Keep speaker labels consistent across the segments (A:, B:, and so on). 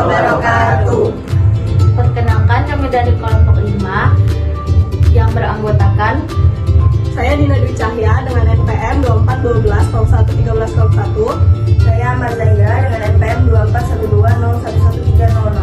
A: wabarakatuh.
B: Perkenalkan, kami dari kelompok 5 yang beranggotakan
A: Saya Dina Dwi Cahya dengan NPM 2412011301. Saya Marza Indra dengan NPM 2412011300.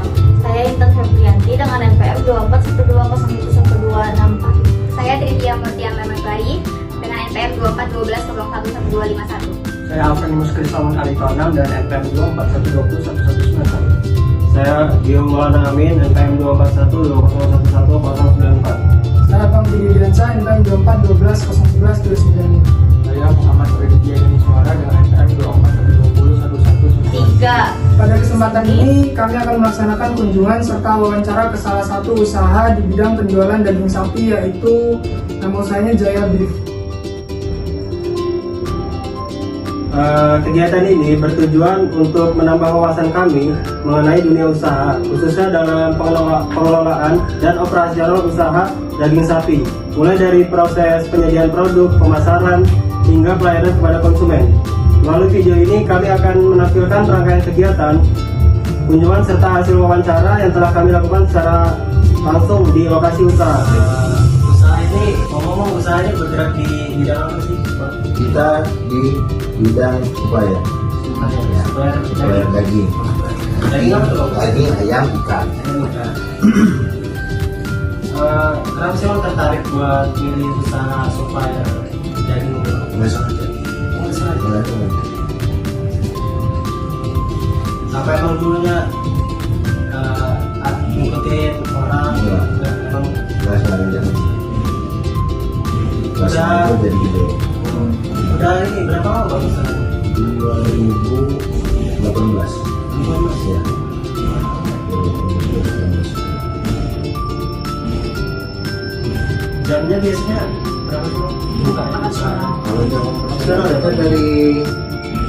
B: saya Intan Febrianti dengan NPM 2412011264.
C: Saya Tridia Mutia Memegai dengan NPM 2412011251.
D: Saya Alfrenimus Kristawan Aritonang dan NPM 2412011191.
E: Saya Gio Maulana Amin, NPM 24120111094.
F: Saya Bang Didi Diansa, NPM 2412011195.
D: Saya Muhammad Reditya Suara dengan NPM 24120111.
B: 3.
F: Pada kesempatan ini, kami akan melaksanakan kunjungan serta wawancara ke salah satu usaha di bidang penjualan daging sapi, yaitu nama usahanya Jaya Beef.
E: Kegiatan ini bertujuan untuk menambah wawasan kami mengenai dunia usaha, khususnya dalam pengelolaan dan operasional usaha daging sapi, mulai dari proses penyediaan produk, pemasaran, hingga pelayanan kepada konsumen. Melalui video ini kami akan menampilkan rangkaian kegiatan, kunjungan serta hasil wawancara yang telah kami lakukan secara langsung di lokasi usaha.
D: Usaha ini, ngomong-ngomong usaha ini bergerak di bidang apa sih, Pak?
G: Kita di bidang supplier daging,
D: Daging apa tuh?
G: daging ayam, ikan.
D: Kenapa sih lo tertarik buat pilih usaha supplier daging?
G: Nggak sengaja.
D: Nggak sengaja.
G: Nggak sengaja.
D: Apa emang dulunya ngikutin orang?
G: Iya.
D: Emang
G: Nggak sengaja. Nggak sengaja jadi gitu.
D: udah ini berapa lama bang usaha?
G: 2018. Ya. 2018.
D: Jamnya biasanya berapa sih bang? Buka ya?
G: Kalau jam sekarang ada dari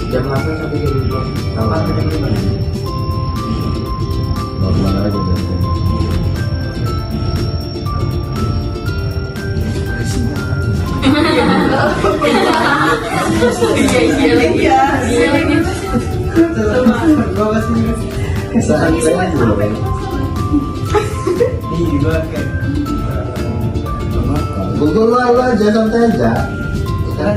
G: jam 8 sampai jam 2. Tahu
D: Apa kita gimana?
G: mau kemana aja biasanya. Saat saya dulu kan.
D: Iya juga kayak
G: Google lu aja santai aja. Kan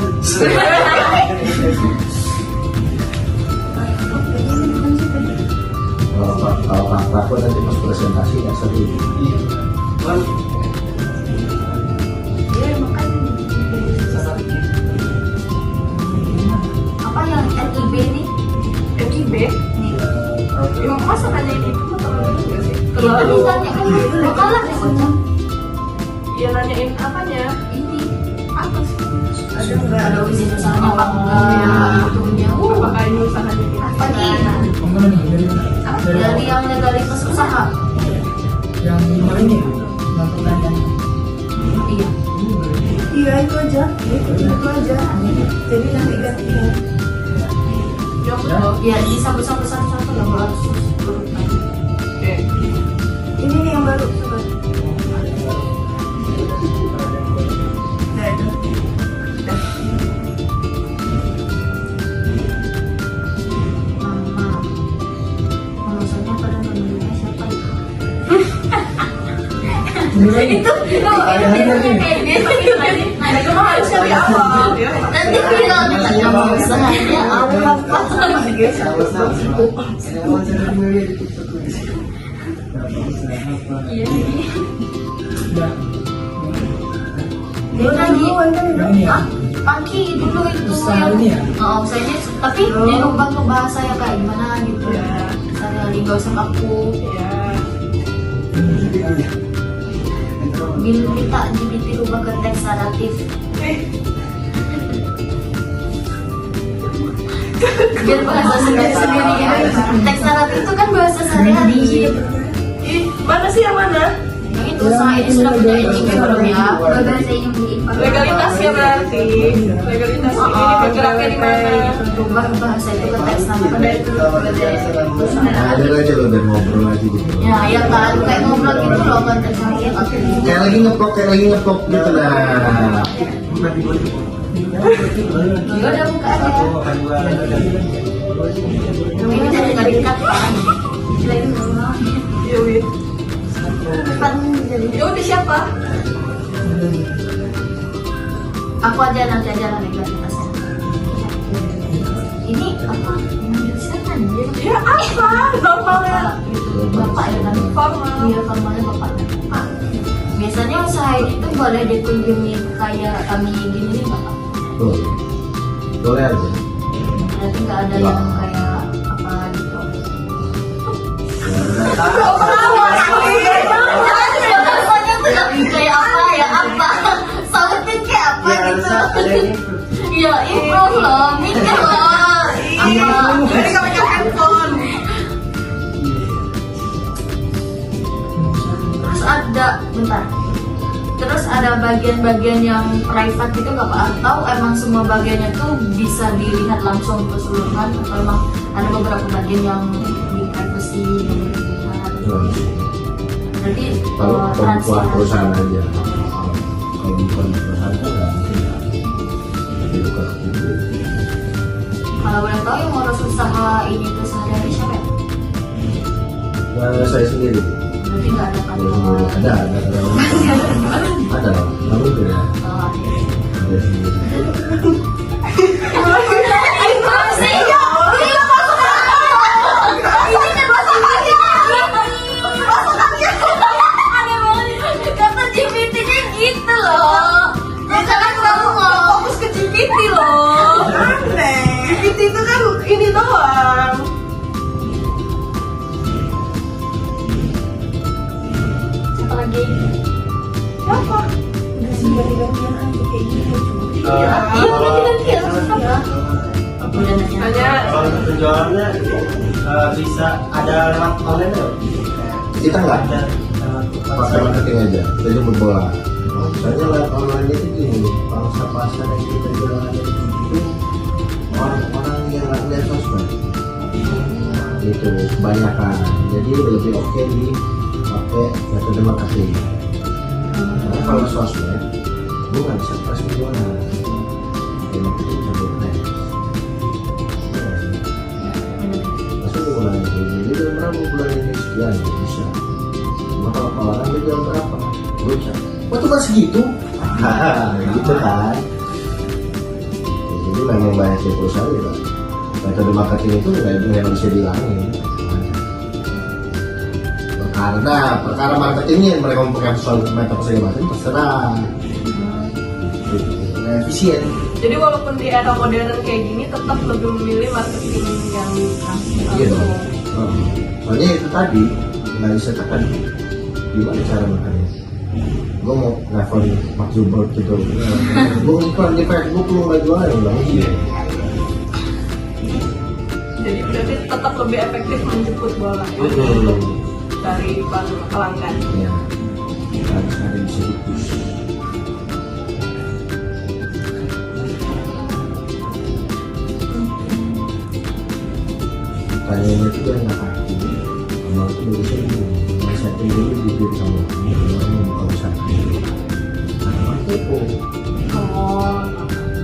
G: kalau aku nanti pas presentasi nggak seru.
D: iya. Bang,
B: apa yang RIB ini?
A: FIB? Emang masa tanya ini?
B: Itu ditanya kan lokal lah disebutnya.
A: Iya nanyain apanya?
B: Ini
A: Apa sih? Ada
B: ada
A: nggak?
B: izin usahanya apa enggak? Untungnya
A: Apakah ini usahanya kita?
B: apa nih?
F: Kemana nih? Dari mana?
B: Dari yang legalitas usaha.
F: Yang lima ini ya? Yang pertanyaan.
B: Iya.
A: Iya itu aja. Itu aja. Jadi nanti gantinya.
B: Ya disambut-sambut satu-satu nggak mau harus urut lagi.
A: Oke. Ini nih yang baru coba. Nah, itu. Dah.
B: Mama saya pada nanya siapa?
F: Itu
A: Itu mah harus dari awal.
B: Nanti bilang ditanya mau usahanya apa? Iya. Dia lagi
F: yang ini ya?
B: Pangki dulu itu
F: Usaha
B: yang
F: ini ya?
B: oh usahanya tapi dia lupa ke bahasa ya kayak gimana gitu. Saya lagi gak usah kaku. Bil kita GPT rubah ke teks naratif. Biar bahasa sendiri ya. Teks naratif itu kan bahasa sehari-hari.
A: Ih, mana sih yang mana?
B: Yang itu saya ini sudah punya izin belum ya? Gagal saya nyembunyiin.
A: Legalitasnya berarti. Legalitas ini bergeraknya di mana?
B: Rubah bahasa itu ke teks naratif.
G: Ada aja lo dan ngobrol aja gitu.
B: Ya, ya kan, kayak ngobrol gitu loh kan teks naratif.
G: Kayak lagi ngepok gitu lah.
B: Ya udah buka aja. Ini dari tadi kan. Lagi sama.
A: Ya wih.
B: Depan jadi.
A: Ya udah siapa?
B: Aku aja nanti aja lah negativitasnya. Ini apa? Jurusan anjir.
A: Ya apa? Normalnya.
B: Bapak ya kan?
A: Formal.
B: Iya, formalnya bapaknya. Biasanya usaha ini tuh boleh dikunjungi kayak kami gini nih bapak.
G: Boleh. Boleh aja.
B: Berarti nggak ada yang kayak apa gitu. Kayak apa ya apa? Sautin kayak apa
D: Ya
B: gitu?
D: harusnya ada ini.
B: Ya improve loh, mikir loh. Apa?
A: Jadi kamu pegang handphone.
B: Terus ada, bentar. Terus ada bagian-bagian yang private gitu nggak Pak? Atau emang semua bagiannya tuh bisa dilihat langsung keseluruhan? Atau emang ada beberapa bagian yang di privacy yang dilihat? Berarti
G: Kalau buat
B: translasi.
G: perusahaan aja. Kalau bukan perusahaan kan nggak mungkin. Jadi bukan publik.
B: Kalau boleh tahu yang ngurus usaha ini tuh sehari-hari siapa ya?
G: Nah, saya sendiri.
B: Berarti nggak ada
G: Kalau sendiri
B: kantor.
G: ada, namun itu ya.
B: Oh,
G: Ada sendiri.
B: Kata GPT-nya gitu loh. Misalkan kamu mau
A: Fokus ke GPT loh. Aneh. GPT itu kan ini doang.
B: apa lagi?
A: Apa?
B: Iya, udah nanya.
A: Hanya
D: Kalau untuk penjualannya bisa ada lewat online nggak?
G: Kita nggak
D: Ada
G: pakai marketing aja, kita jemput bola. Soalnya lewat online itu gini, pasar yang kita jualan itu orang-orang yang nggak lihat sosmed. Itu kebanyakan. Jadi lebih oke dipakai metode marketing. Karena kalau sosmed, gue nggak bisa pas jualan. Pakai marketing sampai keren. Masa bulan ini, jadi berapa bulan ini sekian bisa. Cuma kalau kawanan dia jual berapa? Gue bisa. Oh cuma segitu? Gitu kan. Jadi memang banyak yang perusahaan juga. Metode marketing itu nggak bisa dihilangin. Perkara marketingnya yang mereka memakai soal metode segala macam terserah. Efisien.
A: jadi walaupun di era modern kayak gini tetap lebih memilih marketing yang
G: Iya dong.
A: langsung.
G: Soalnya itu tadi nggak bisa tekan gimana cara makannya. Gue mau level Mark Zuckerberg gitu. Gue iklan di Facebook lu nggak jualan ya bilang iya.
A: Jadi berarti tetap lebih efektif menjemput bola dari pelanggan.
G: Ya, harus ada bisa dipush. Tanya itu yang nggak pasti. Kalau itu bisa yang saya tinggal di diri kamu, orang yang buka usaha. Nah, kepo.
B: Oh,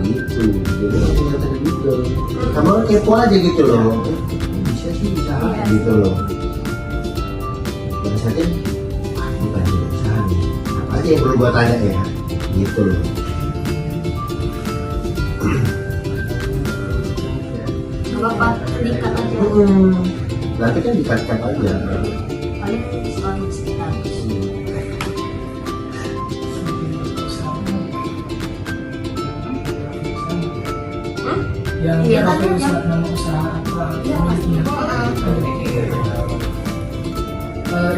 G: Gitu. Jadi tinggal tadi gitu. Kamu kepo aja gitu loh. Bisa sih bisa gitu loh. Dan saya bukan usaha nih. Apa aja yang perlu gua tanya ya? Gitu loh.
B: nggak apa-apa, tingkat aja.
G: Nanti kan dikat-kat aja.
B: Paling 100 sekitar.
F: Yang
B: Iya,
F: berapa
B: kan,
F: usaha nama usaha apa
B: Iya.
F: namanya?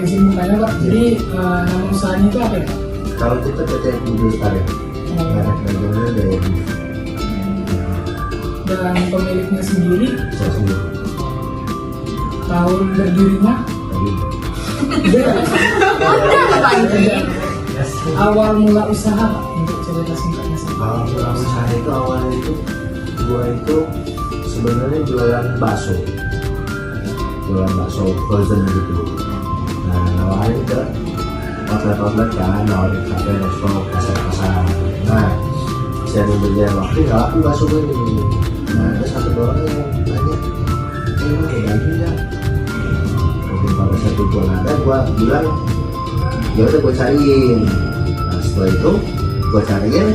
F: Izin bertanya Pak, jadi nama usahanya itu apa ya Pak?
G: Kalau kita PT Budi Lestari, merek dagangannya dari
F: Dan pemiliknya sendiri
G: saya sendiri.
F: tahun berdirinya
G: Tadi
F: awal mula usaha Pak, untuk cerita singkatnya saja.
G: kalau pulang usaha itu awalnya itu gua itu sebenarnya jualan bakso frozen gitu. Nah nawarin ke outlet kan, nawarin kafe, resto, pasar. Nah saya berjalan waktu nggak laku bakso ini. Nah ada satu orang yang tanya, ini ada lagi nggak? cuma bilang ya udah gue cariin. Nah setelah itu gue cariin,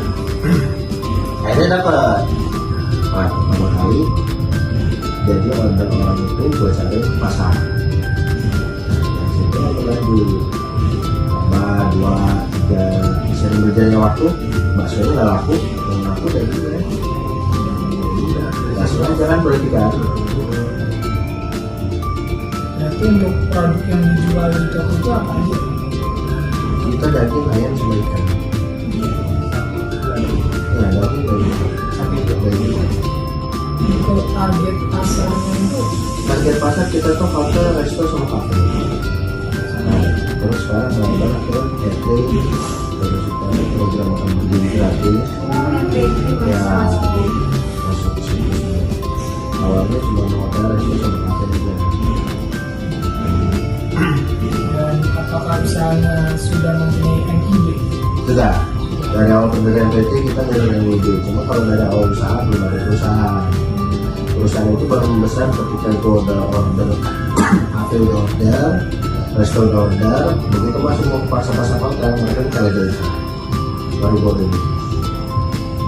G: akhirnya dapat. Nah pertama kali jadi order orang itu gue cari pasar. Nah situ aku lagi tambah 2, 3 bisa berjalannya waktu, baksonya nggak laku, yang laku kayak gitu ya. Baksonya jangan boleh 3 hari.
F: Berarti untuk produk yang dijual di toko itu apa aja?
G: Kita daging ayam sama ikan. Ya daging dari sapi dari ikan.
F: Untuk target pasarnya itu
G: Target pasar kita tuh hotel, resto sama kafe. Nah, terus sekarang banyak kan catering, terus kita program makan berdiri gratis. Ya masuk ke situ. Awalnya cuma hotel, resto sama kafe aja.
F: dan apakah usahanya sudah mempunyai NIB?
G: Sudah. Dari awal pendirian PT kita dari NIB. Cuma kalau dari awal usaha belum ada perusahaan. Perusahaan itu baru membesar ketika itu udah order, kafe udah order, resto udah order, begitu masuk mau ke pasar-pasar hotel mereka cari dari baru-baru ini.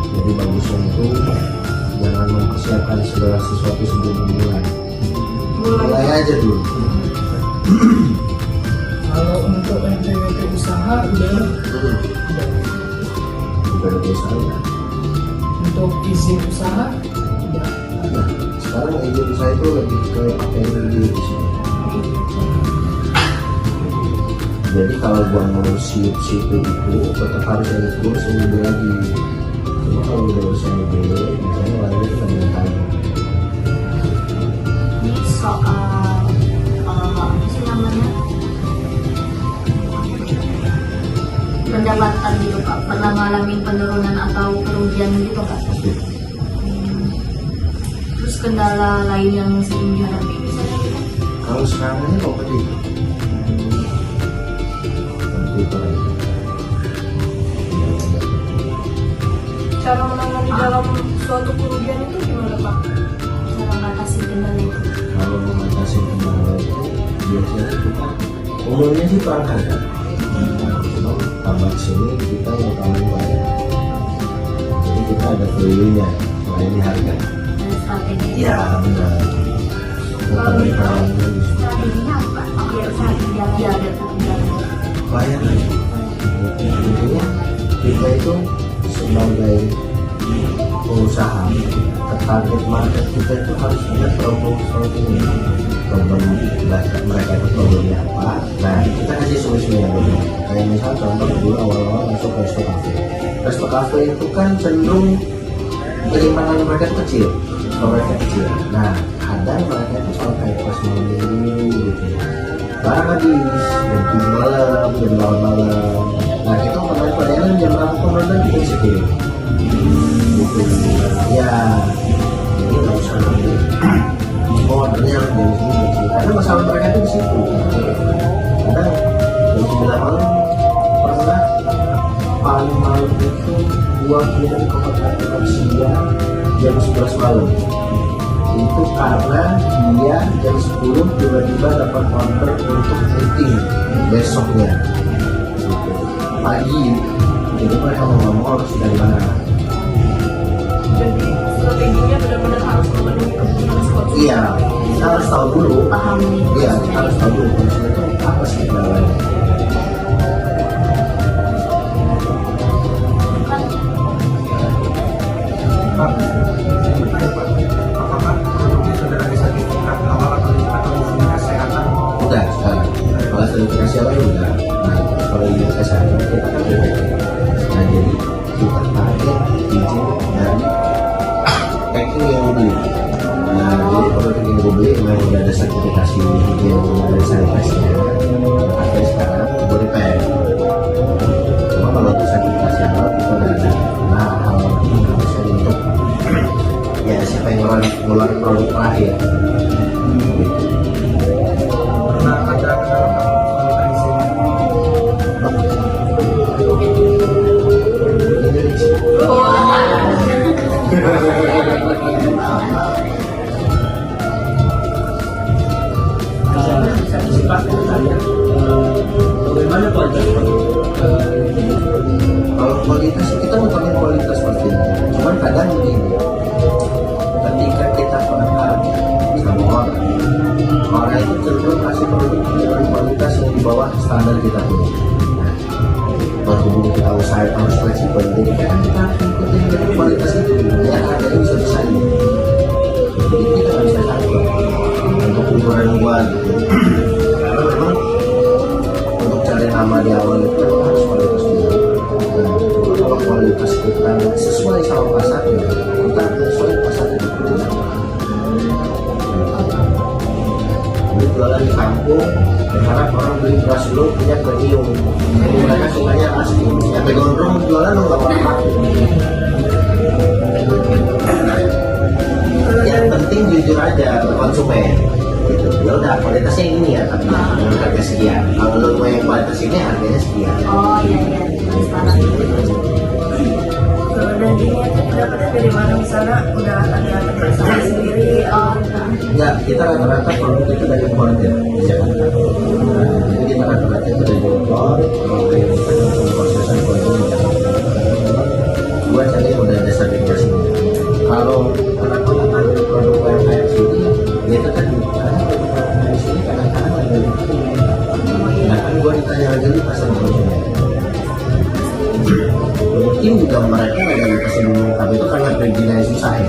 G: Jadi bagusnya itu jangan mempersiapkan segala sesuatu sebelum memulai. Mulai aja dulu.
F: Kalau untuk NPWP usaha udah
G: Udah ada usaha ya.
F: untuk izin usaha udah
G: Nah, sekarang izin usaha itu lebih ke pakai di sini. Jadi kalau gua ngurus situ itu tetap harus ada ngurus NIB lagi. Cuma kalau udah urus NIB, biasanya warga itu nggak tanya.
B: Ini soal apa sih namanya, pendapatan gitu Kak, pernah ngalamin penurunan atau kerugian gitu Kak? Terus kendala lain yang sering dihadapi misalnya gitu?
G: Kalau sekarang ini kompetitif. Kompetitor aja.
A: Cara menangani dalam suatu kerugian itu gimana Pak?
B: Cara mengatasi kendala itu?
G: Kalau mengatasi kendala itu biasanya kita umumnya sih perang harga. Cuma tambah sini kita yang paling banyak. Jadi kita ada value-nya selain di harga.
B: Dan strategi?
G: Iya benar.
B: Kalau
G: Bukan
B: gitu,
G: perangnya di sini.
B: strateginya apa? Biar usaha berjalan. Iya, biar usaha berjalan.
G: Banyak. Intinya kita itu sebagai pengusaha, target market kita itu harus punya problem solving. Problem mereka itu problemnya apa? Nah kita kasih solusinya dulu. Kayak misal contoh dulu awal-awal masuk resto cafe. Resto cafe itu kan cenderung penyimpanan mereka itu kecil, mereka kecil. Nah kadang mereka itu sampai pas malam minggu gitu. Barang habis jam 7 malam, jam 8 malam. Nah kita kemarin jam 8 malam kita bisa kirim. Gitu. Ya, jadi nggak usah nanti. Oh, ordernya jam segini. Karena masalah mereka itu di situ. Kadang jam 9 malam pernah paling malam itu gua kirim ke hotel siang jam 11 malam. Itu karena dia jam 10 tiba-tiba dapat order untuk meeting besoknya gitu. Pagi, jadi mereka mau ngomong harus dari mana.
A: Jadi strateginya benar-benar harus memenuhi kebutuhan suatu.
G: Iya, kita harus tahu dulu.
B: Paham nih.
G: Iya, kita harus tahu dulu kondisinya itu apa sih kendalanya. Udah sekarang, kalau sertifikasi awal udah. Nah, kalau izin kesehatan kita kan udah. Nah, jadi kita target izin dari packing yang dibeli. Nah, jadi produk yang gue beli memang udah ada sertifikasi yang ada sanitasinya. Pakai sekarang boleh pack. Cuma kalau untuk sertifikasi awal kita udah ada. Nah, hal ini harusnya untuk ya siapa yang ngeluarin produk terakhir. Gitu.
D: Pernah ada kendala izinnya?
E: Bisa antisipasi tadi
G: Orang itu cenderung kasih produk dengan kualitas yang di bawah standar kita punya. Berhubung kita usaha harus fleksibel, jadi kan kita harus ikutin dengan kualitas itu ya harganya bisa bersaing. Jadi kita nggak bisa satu untuk ukuran gua gitu. Karena memang untuk cari nama di awal itu kan harus kualitas dulu. Dan kalau kualitas kita sesuai sama pasarnya, kita sesuai pasarnya itu nama. Jadi jualan di kampung, berharap orang beli beras dulu punya premium. Jadi mereka sukanya asli. Yang begondrong jualan lo nggak apa-apa. Yang penting jujur aja ke konsumen. Gitu. Ya udah kualitasnya ini ya, tapi dengan harga sekian. Kalau lo mau yang kualitas ini harganya sekian.
B: Oh iya iya, transparan.
A: Dan ini dapatnya dari mana misalnya udah ada kerjasama sendiri?
G: Ya, kita rata-rata produk itu dari importer di Jakarta. Jadi kita rata-rata itu dari impor, kalau dari kita prosesan produk di Jakarta. Gua cari yang udah ada sertifikasinya. Kalau anak-anak produk UMKM sini, dia itu kan di sini kadang-kadang ada di sini. Nah kan gua ditanya lagi di pasar konsumen. Mungkin juga mereka ada di kasih bingung, tapi itu karena perizinannya susah ya.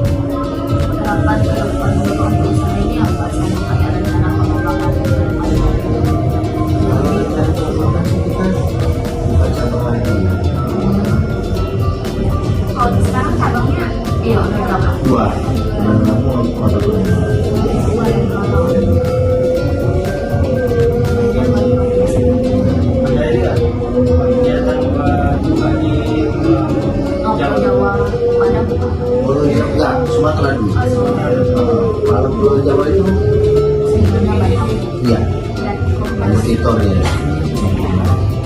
B: Harapan ke depan untuk perusahaan ini apa sama kayak rencana pengembangan ke depannya?
G: Kalau kita bukan cabang lagi.
C: Kalau sekarang cabangnya
B: Iya, udah berapa?
G: 2 dan kamu mau satu lagi.
E: Ada ini kan kegiatan buat bagi
B: Oh, Jawa ada bukan?
G: Pulau Jawa enggak, Sumatera dulu. Kalau Pulau Jawa itu
B: Sebenarnya banyak.
G: iya, kompetitor ya.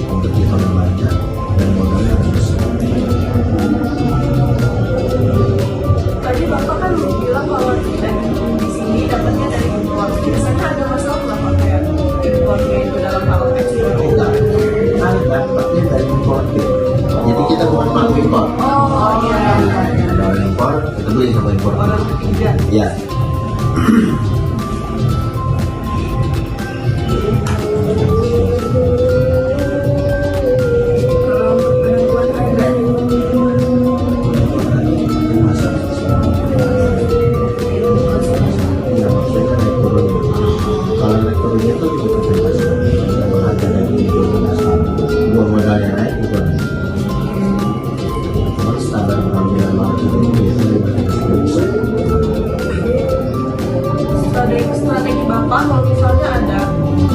G: Kompetitor yang banyak dan modalnya harus besar.
A: Tadi Bapak kan bilang kalau di sini dapatnya dari impor. Biasanya ada masalah nggak Pak kayak impornya itu dalam hal ekspor?
G: Enggak, kan dapatnya dari importer. Jadi kita bukan pelaku impor.
A: Oh iya.
G: Kalau impor, kita beli sama impor.
A: Orang ketiga.
G: Ya.
A: Kalau penentuan harga
G: Masa iya, maksudnya kan naik turun. Kalau naik turunnya itu bukan bebas. Kalau harga dari dua modalnya naik juga naik. Cuma standar pengambilan margin ini biasanya 5-10%.
A: strategi Bapak kalau misalnya ada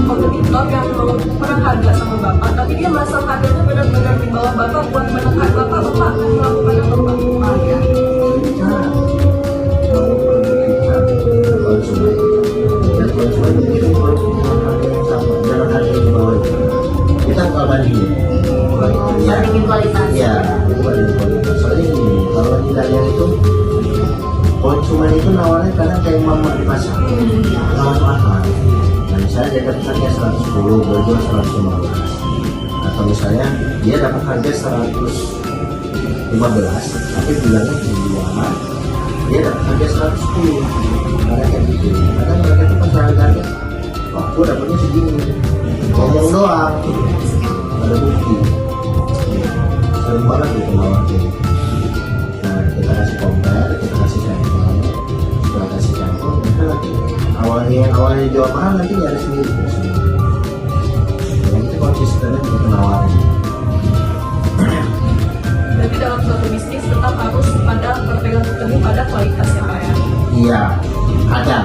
A: kompetitor yang mau perang harga sama Bapak, tapi dia masang harganya benar-benar di bawah Bapak buat menekan Bapak akan melakukan apa Pak?
G: Kita kalau produk kita ke konsumen, dan konsumen itu produk harga yang sama, jangan harga di bawah itu. Kita bakal bandingin. Ya,
B: Bandingin kualitas.
G: ya, itu bandingin kualitas. Soalnya gini, kalau tidaknya itu konsumen itu nawarnya kadang kayak mama di pasar, nawar mahal. Nah misalnya dia dapat harga 110, gue jual 115. Atau misalnya dia dapat harga 115, tapi bilangnya penjualan dia dapat harga 110. Karena kayak gitu, kadang mereka itu pas harganya, wah gue dapatnya segini, ngomong doang, ada bukti. Sering banget gitu nawarnya. Nah kita kasih compare, kita kasih sampel, setelah kasih sampel, kita nanti awalnya jual mahal nanti nyari sendiri. Jadi kita konsisten untuk menawarin.
A: Jadi dalam suatu bisnis tetap harus pada berpegang teguh pada kualitasnya Pak ya?
G: Iya, ada.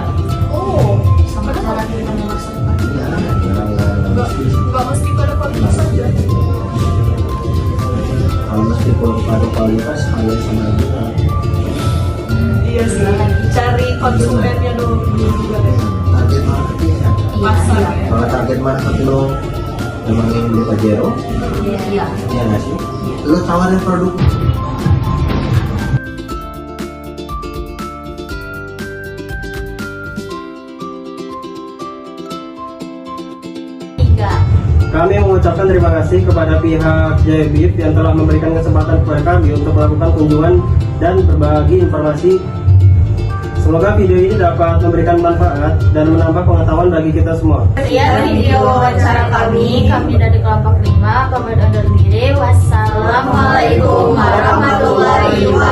A: Oh,
B: Sama cara kita memasarkan.
G: Iya, jarang
A: nggak mesti pada kualitas saja.
G: kalau meskipun pada kualitas kalian sama juga.
A: Iya sih, cari konsumennya dulu juga deh.
G: Target marketnya.
A: Pasar ya.
G: Kalau target market lo memang yang beli Pajero,
B: Iya.
G: ya nggak sih? Lo tawarin produk.
B: Tiga.
E: Kami mengucapkan terima kasih kepada pihak Jaya Beef yang telah memberikan kesempatan kepada kami untuk melakukan kunjungan dan berbagi informasi Semoga video ini dapat memberikan manfaat dan menambah pengetahuan bagi kita semua.
B: Sekian video wawancara kami dari kelompok 5 pamit undur diri. Wassalamualaikum warahmatullahi wabarakatuh.